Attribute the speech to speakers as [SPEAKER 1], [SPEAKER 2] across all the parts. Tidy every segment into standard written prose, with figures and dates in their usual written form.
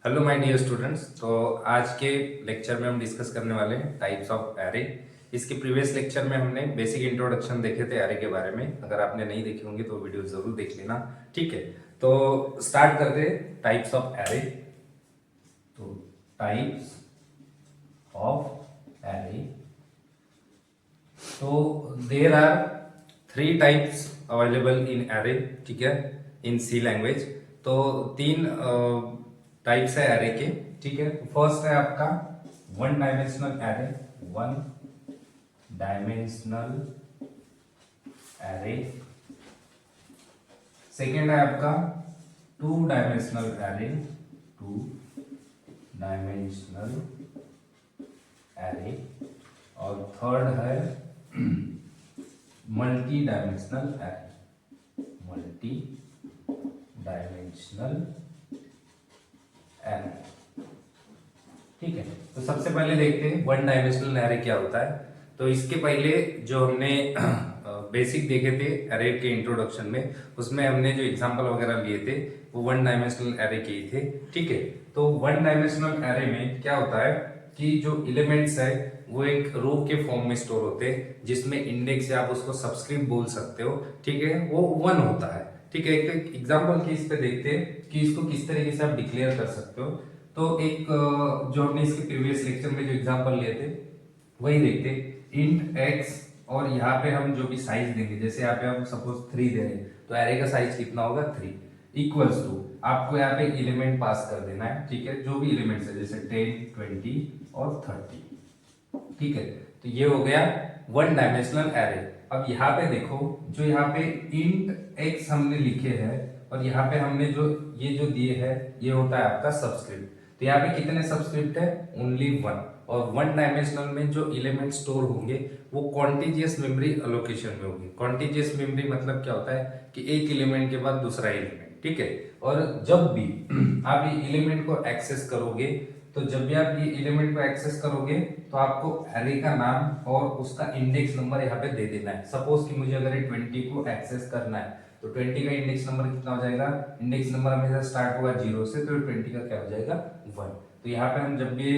[SPEAKER 1] Hello my dear students. तो आज के लेक्चर में हम डिस्कस करने वाले हैं टाइप्स ऑफ एरे। इसके प्रीवियस लेक्चर में हमने बेसिक इंट्रोडक्शन देखे थे एरे के बारे में। अगर आपने नहीं देखे होंगे तो वीडियो जरूर देख लेना, ठीक है। तो स्टार्ट करते हैं टाइप्स ऑफ एरे। तो टाइप्स ऑफ एरे, तो there are 3 types available in array, ठीक है, इन सी लैंग्वेज। तो 3 टाइप्स है एरे के, ठीक है। फर्स्ट है आपका one dimensional array, one dimensional array. Second है आपका two dimensional array, two dimensional array. और थर्ड है multi dimensional array, multi dimensional array, ठीक है। तो सबसे पहले देखते हैं वन डायमेंशनल एरे क्या होता है। तो इसके पहले जो हमने बेसिक देखे थे एरे के इंट्रोडक्शन में, उसमें हमने जो एग्जांपल वगैरह लिए थे वो वन डायमेंशनल एरे के ही थे, ठीक है। तो वन डायमेंशनल एरे में क्या होता है कि जो एलिमेंट्स है वो एक रो के फॉर्म में स्टोर होते हैं, जिसमें इंडेक्स या आप उसको सबस्क्रिप्ट बोल सकते हो, ठीक है, वो वन होता है, ठीक है। एक एग्जांपल केस पे देखते हैं कि इसको किस तरीके से आप डिक्लेयर कर सकते हो। तो एक जो हमने इसके प्रीवियस लेक्चर में जो एग्जांपल लिए थे वही देखते, इंट एक्स, और यहाँ पे हम जो भी साइज देंगे, जैसे यहाँ पे हम सपोज 3 दे रहे हैं, तो एरे का साइज कितना होगा 3, इक्वल्स टू आपको यहाँ पे एलिमेंट पास कर देना है, ठीक है, जो भी एलिमेंट्स है जैसे 10, 20 और 30, ठीक है। तो ये हो गया वन डायमेंशनल एरे। अब यहाँ पे देखो, जो यहाँ पे इंट एक्स हमने लिखे हैं और यहाँ पे हमने जो ये जो दिए है ये होता है आपका सबस्क्रिप्ट। तो यहाँ पे कितने सबस्क्रिप्ट है? Only one. और वन डायमेंशनल में जो एलिमेंट स्टोर होंगे वो कॉन्टिजियस मेमोरी एलोकेशन में होंगे। कॉन्टिजियस मेमोरी मतलब क्या होता है कि एक एलिमेंट के बाद दूसरा एलिमेंट, ठीक है। और जब भी आप ये एलिमेंट को एक्सेस करोगे, तो जब भी आप ये एलिमेंट को एक्सेस करोगे तो आपको एरे का नाम और उसका इंडेक्स नंबर यहाँ पे दे देना है। सपोज कि मुझे अगर 20 को एक्सेस करना है तो 20 का इंडेक्स नंबर कितना हो जाएगा? इंडेक्स नंबर हमेशा स्टार्ट होगा 0 से, तो 20 का क्या हो जाएगा? 1। तो यहाँ पे हम जब भी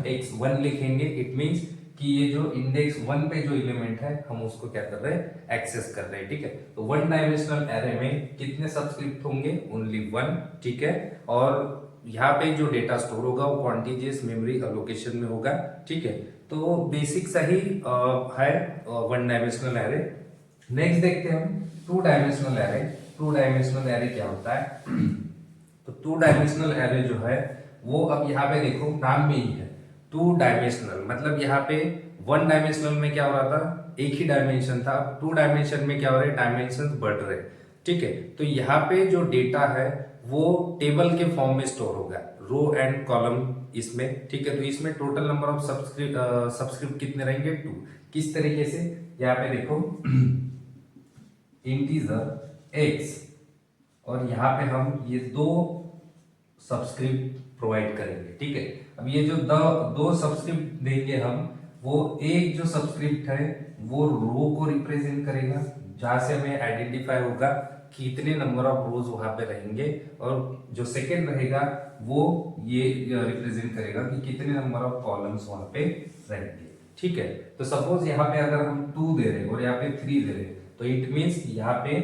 [SPEAKER 1] x1 लिखेंगे इट मींस कि ये जो इंडेक्स 1 पे जो एलिमेंट है हम उसको क्या कर रहे हैं? एक्सेस कर रहे हैं, ठीक है। तो वन डायमेंशनल एरे में कितने सबस्क्रिप्ट होंगे? ओनली वन, ठीक है। और यहाँ पे जो डेटा स्टोर होगा वो कॉन्टिजियस मेमोरी एलोकेशन में होगा, ठीक है। तो बेसिक सही है वन डायमेंशनल एरे। नेक्स्ट देखते हैं हम two dimensional array. Two dimensional array क्या होता है? तो टू डायमेंशनल एरे जो है वो, अब यहाँ पे देखो नाम में ही है टू डायमेंशनल, मतलब यहाँ पे वन डायमेंशनल में क्या हो रहा था? एक ही डायमेंशन था। अब टू डायमेंशन में क्या हो रहा है? डायमेंशन बढ़ रहे, ठीक है। तो यहाँ पे जो डेटा है वो टेबल के फॉर्म में स्टोर होगा, रो एंड कॉलम इसमें, ठीक है। तो इसमें टोटल नंबर ऑफ सब्सक्रिप्ट कितने रहेंगे? 2। किस तरीके से? यहाँ पे देखो इंटीजर x, और यहाँ पे हम ये दो सब्सक्रिप्ट प्रोवाइड करेंगे, ठीक है। अब ये जो दो सब्सक्रिप्ट देंगे हम, वो एक जो सब्सक्रिप्ट है वो रो को रिप्रेजेंट करेगा, जहां से हमें आइडेंटिफाई होगा कि कितने नंबर ऑफ रोज वहां पे रहेंगे, और जो सेकंड रहेगा वो ये रिप्रेजेंट करेगा कि कितने नंबर ऑफ कॉलम्स वहां पे रहेंगे, ठीक है। तो सपोज यहाँ पे अगर हम 2 दे रहे हैं और यहाँ पे 3 दे रहे हैं, तो इट मींस यहाँ पे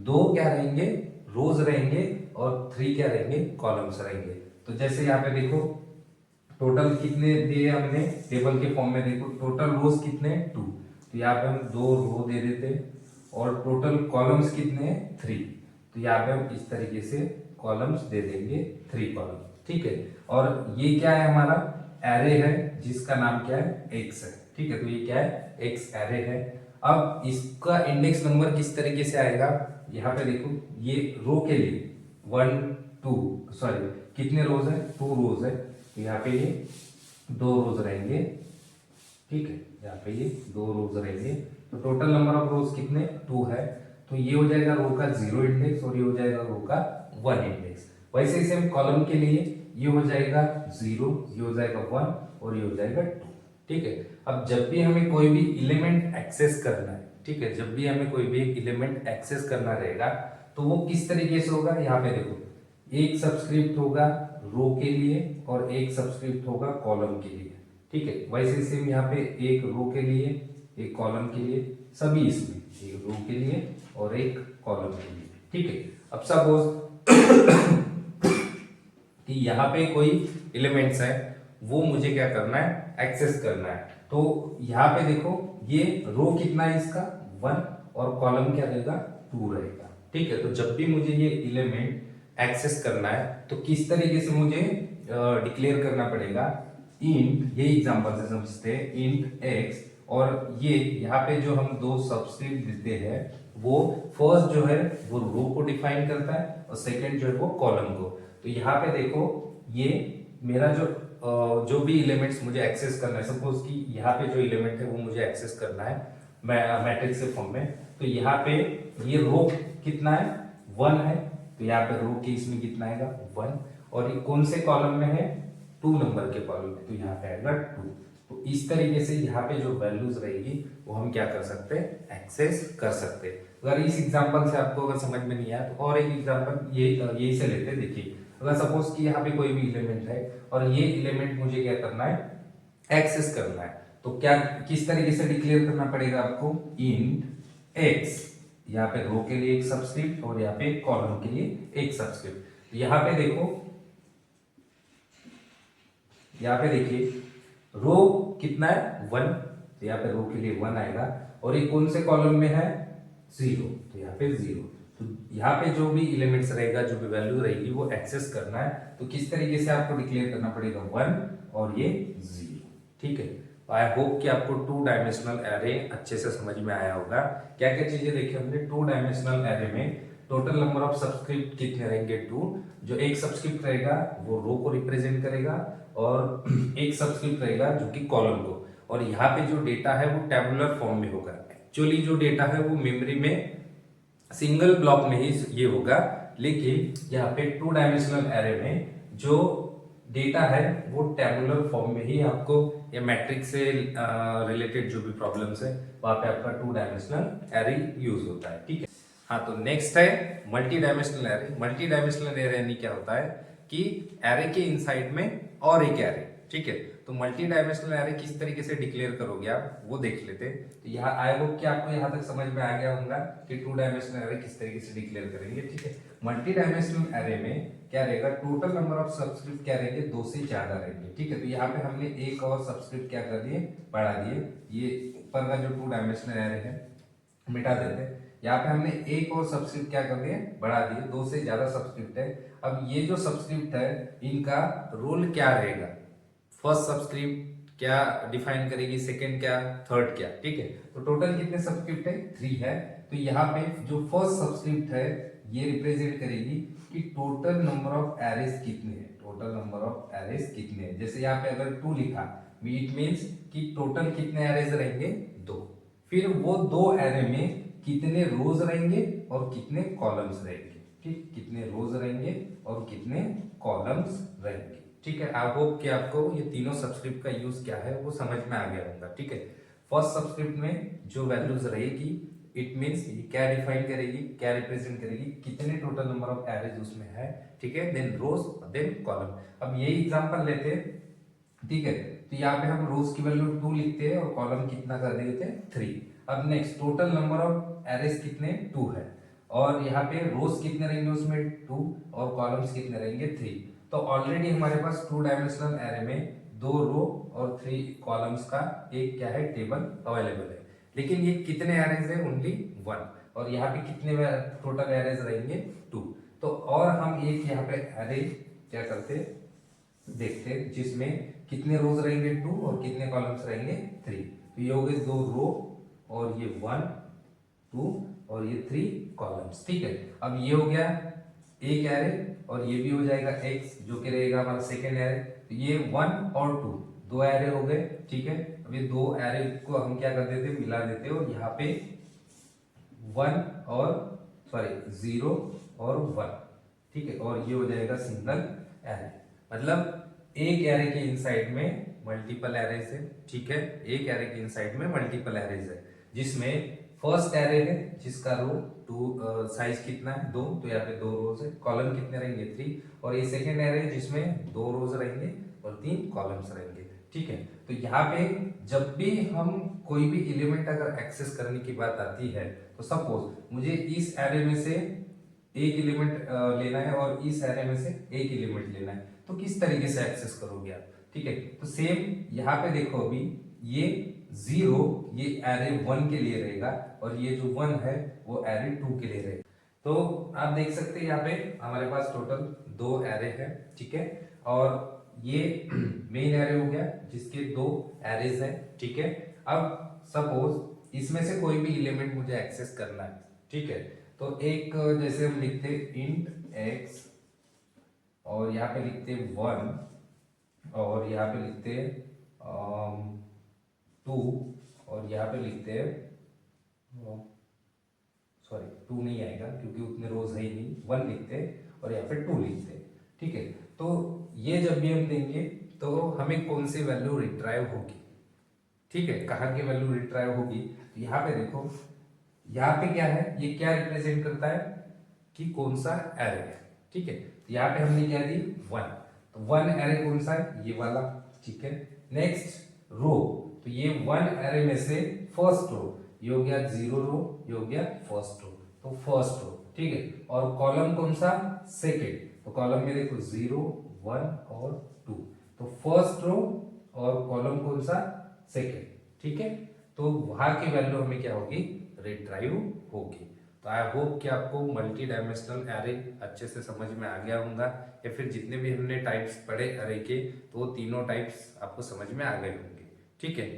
[SPEAKER 1] 2 क्या रहेंगे? रोज रहेंगे, और 3 क्या रहेंगे? कॉलम्स रहेंगे। तो जैसे यहाँ पे देखो टोटल कितने दिए हमने टेबल के फॉर्म में, देखो टोटल रोज कितने? 2। तो यहाँ पे हम 2 रो दे देते, और टोटल कॉलम्स कितने? 3। तो यहाँ पे हम इस तरीके से कॉलम्स दे देंगे, 3 कॉलम, ठीक है। और ये क्या है? हमारा एरे है जिसका नाम क्या है? एक्स है, ठीक है। तो ये क्या है? एक्स एरे है। अब इसका इंडेक्स नंबर किस तरीके से आएगा? यहाँ पे देखो ये रो के लिए 1 2, सॉरी कितने रोज है? 2 रोज है। तो यहाँ पे ये 2 रोज रहेंगे, ठीक है। यहाँ पे ये 2 रोज रहेंगे, तो टोटल नंबर ऑफ रोज कितने? 2 है। तो ये हो जाएगा रो का 0 इंडेक्स, और ये हो जाएगा रो का 1 इंडेक्स। वैसे ही सेम कॉलम के लिए ये हो जाएगा 0, ये हो जाएगा 1, और ये हो जाएगा 2, ठीक है। अब जब भी हमें कोई भी एलिमेंट एक्सेस करना है, ठीक है, जब भी हमें कोई भी एलिमेंट एक्सेस करना रहेगा तो वो किस तरीके से होगा? यहाँ पे देखो एक सब्सक्रिप्ट होगा रो के लिए और एक सब्सक्रिप्ट होगा कॉलम के लिए। ठीक है, वैसे सेम यहाँ पे एक रो के लिए एक कॉलम के लिए, सभी इसमें एक रो के लिए और एक कॉलम के लिए। ठीक है, अब सपोज कि यहाँ पे कोई एलिमेंट्स है, वो मुझे क्या करना है, एक्सेस करना है। तो यहाँ पे देखो ये रो कितना है इसका 1 और कॉलम क्या रहेगा 2 रहेगा। ठीक है, तो जब भी मुझे ये एलिमेंट एक्सेस करना है तो किस तरीके से मुझे डिक्लेयर करना पड़ेगा, इंट, ये एग्जांपल से समझते हैं, इंट x, और ये यहाँ पे जो हम दो सब्सक्रिप्ट देते हैं वो फर्स्ट जो है वो रो को डिफाइन करता है और सेकंड जो है वो कॉलम को। तो यहाँ पे देखो ये मेरा जो भी एलिमेंट्स मुझे एक्सेस करना है, सपोज कि यहाँ पे जो एलिमेंट है वो मुझे एक्सेस करना है मैट्रिक्स के फॉर्म में, तो यहाँ पे ये रो कितना है 1 है, तो यहाँ पे रो के इसमें कितना आएगा 1, और ये कौन से कॉलम में है 2 नंबर के कॉलम में, तो यहाँ पे आएगा 2। तो इस तरीके से यहाँ पे जो वैल्यूज रहेगी वो हम क्या कर सकते हैं, एक्सेस कर सकते हैं। अगर इस एग्जांपल से आपको अगर समझ में नहीं आया तो और एक एग्जांपल यही से लेते हैं। देखिए अगर सपोज कि यहाँ पे कोई भी एलिमेंट है और ये एलिमेंट मुझे क्या करना है, एक्सेस करना है, तो क्या किस तरीके से डिक्लेयर करना पड़ेगा आपको, इंट एक्स, यहाँ पे रो के लिए एक सब्सक्रिप्ट और यहाँ पे कॉलम के लिए एक सब्सक्रिप्ट। यहाँ पे देखो, यहाँ पे देखिए रो कितना है 1, तो यहाँ पे रो के लिए 1 आएगा, और ये कौन से कॉलम में है 0, तो यहाँ पे 0। तो यहाँ पे जो भी एलिमेंट्स रहेगा, जो भी वैल्यू रहेगी वो एक्सेस करना है, तो किस तरीके से आपको डिक्लेयर करना पड़ेगा 1 और ये 0। ठीक है, आई होप कि आपको 2 डायमेंशनल एरे अच्छे से समझ में आया होगा। क्या क्या चीजें देखी हमने 2 डायमेंशनल एरे में, टोटल नंबर ऑफ सब्सक्रिप्ट कितने रहेंगे 2, जो एक सब्सक्रिप्ट रहेगा वो रो को रिप्रेजेंट करेगा और एक सब्सक्रिप्ट रहेगा जो कि कॉलम को, और यहाँ पे जो डेटा है वो टेबुलर फॉर्म में होगा। एक्चुअली जो डेटा है वो मेमोरी में सिंगल ब्लॉक में ही ये होगा, लेकिन यहाँ पे 2 डायमेंशनल एरे में जो डेटा है वो टेबुलर फॉर्म में ही आपको, या मैट्रिक्स से रिलेटेड जो भी प्रॉब्लम्स है वहां पे आपका 2 डायमेंशनल एरे यूज होता है। ठीक है, हाँ, तो नेक्स्ट है multi dimensional array. Multi dimensional array यानी क्या होता है कि एरे के इनसाइड में और एक एरे। ठीक है, तो मल्टी डायमेंशनल एरे किस तरीके से डिक्लेयर करोगे आप वो देख लेते हैं। तो यहाँ आई होप कि आपको यहाँ तक समझ में आ गया होगा कि 2 डायमेंशनल एरे किस तरीके से डिक्लेयर करेंगे। ठीक है, मल्टी डायमेंशनल एरे में क्या रहेगा, टोटल नंबर ऑफ सब्सक्रिप्ट क्या रहेंगे 2 से ज्यादा रहेंगे। ठीक है, तो यहाँ पे हमने एक और सब्सक्रिप्ट क्या कर दिए, बढ़ा दिए, ये ऊपर का जो 2 डायमेंशनल एरे है मिटा देते हैं। यहाँ पे हमने एक और सब्सक्रिप्ट क्या कर दिए, बढ़ा दिए, 2 से ज्यादा सब्सक्रिप्ट है। अब ये जो सब्सक्रिप्ट है इनका रोल क्या रहेगा, फर्स्ट सब्सक्रिप्ट क्या डिफाइन करेगी, सेकंड क्या, थर्ड क्या। ठीक है, तो टोटल कितने सब्सक्रिप्ट है 3 है। तो यहाँ पे जो फर्स्ट सब्सक्रिप्ट है ये रिप्रेजेंट करेगी कि टोटल नंबर ऑफ एरेज कितने हैं, टोटल नंबर ऑफ एरेज कितने हैं। जैसे यहाँ पे अगर 2 लिखा, इट मीन्स कि टोटल कितने एरेज रहेंगे 2, फिर वो 2 एरे में कितने रोज रहेंगे और कितने कॉलम्स रहेंगे। ठीक, कितने रोज रहेंगे और कितने कॉलम्स रहेंगे। ठीक है, आई होप कि आपको ये तीनों सब्सक्रिप्ट का यूज क्या है वो समझ में आ गया होगा। ठीक है, फर्स्ट सब्सक्रिप्ट में जो वैल्यूज रहेगी इट मींस क्या डिफाइन करेगी, क्या रिप्रेजेंट करेगी, कितने टोटल नंबर ऑफ एरेज उसमें है। ठीक है, देन रोज देन कॉलम। अब यही एग्जांपल लेते हैं। ठीक है, तो यहाँ पे हम रोज की वैल्यू 2 लिखते हैं और कॉलम कितना कर देते हैं 3। अब next total number of arrays कितने 2 है, और यहाँ पे रोज कितने रहेंगे उसमें 2 और कॉलम्स कितने रहेंगे 3। तो ऑलरेडी हमारे पास 2 डायमेंशनल एरे में 2 रो और 3 कॉलम्स का एक क्या है टेबल अवेलेबल है, लेकिन ये कितने एरेज है ओनली 1, और यहाँ पे कितने टोटल एरेज रहेंगे 2। तो और हम एक यहाँ पे एरे क्या करते देखते हैं जिसमें कितने रोज रहेंगे 2 और कितने कॉलम्स रहेंगे 3। तो ये हो गए 2 रो और ये 1 2 और ये 3 कॉलम्स। ठीक है, अब ये हो गया एक एरे और ये भी हो जाएगा x जो कि रहेगा हमारा सेकेंड एरे। तो ये 1 और 2 2 एरे हो गए। ठीक है, अब ये 2 एरे को हम क्या कर देते मिला देते और यहाँ पे 0 और 1। ठीक है, और ये हो जाएगा सिंगल एरे, मतलब एक एरे के इनसाइड में मल्टीपल एरेज है। ठीक है, एक एरे के इनसाइड में मल्टीपल एरेज है, जिसमें फर्स्ट एरे है जिसका रो टू साइज कितना है 2, तो यहाँ पे 2 रोज है, कॉलम कितने रहेंगे 3, और ये सेकेंड एरे जिसमें 2 रोज रहेंगे और 3 कॉलम्स रहेंगे। ठीक है, तो यहाँ पे जब भी हम कोई भी एलिमेंट अगर एक्सेस करने की बात आती है, तो सपोज मुझे इस एरे में से एक एलिमेंट लेना है और इस एरे में से एक एलिमेंट लेना है, तो किस तरीके से एक्सेस करोगे आप। ठीक है, तो सेम यहाँ पे देखो, अभी ये 0 ये एरे 1 के लिए रहेगा और ये जो 1 है वो एरे 2 के लिए रहेगा। तो आप देख सकते हैं यहाँ पे हमारे पास टोटल 2 एरे है। ठीक है, और ये मेन एरे हो गया जिसके 2 एरेज है। ठीक है, अब सपोज इसमें से कोई भी एलिमेंट मुझे एक्सेस करना है। ठीक है, तो एक जैसे हम लिखते इंट x और यहाँ पे लिखते 1 और यहाँ पे लिखते 2 और यहाँ पे लिखते सॉरी 2 नहीं आएगा क्योंकि उतने रोज है ही नहीं, 1 लिखते और यहाँ पे 2 लिखते। ठीक है, तो ये जब भी हम देंगे तो हमें कौन सी वैल्यू रिट्राइव होगी। ठीक है, कहाँ की वैल्यू रिट्राइव होगी, तो यहाँ पे देखो, यहाँ पे क्या है, ये क्या रिप्रेजेंट करता है कि कौन सा एरे है। ठीक है, तो यहाँ पे हमने क्या दी 1, तो 1 एरे कौन सा है, ये वाला। ठीक है, नेक्स्ट रो, तो ये 1 एरे में से फर्स्ट रो, ये हो गया 0 रो, ये हो गया फर्स्ट रो, तो फर्स्ट रो। ठीक है, और कॉलम कौन सा, सेकेंड, तो कॉलम में देखो 0 1 और 2, तो फर्स्ट रो और कॉलम कौन सा, सेकेंड। ठीक है, तो वहां की वैल्यू हमें क्या होगी, रिट्राइव होगी। तो आई होप कि आपको मल्टी डायमेंशनल एरे अच्छे से समझ में आ गया होगा, या फिर जितने भी हमने टाइप्स पढ़े एरे के, तो वो तीनों टाइप्स आपको समझ में आ गए होंगे। ठीक है।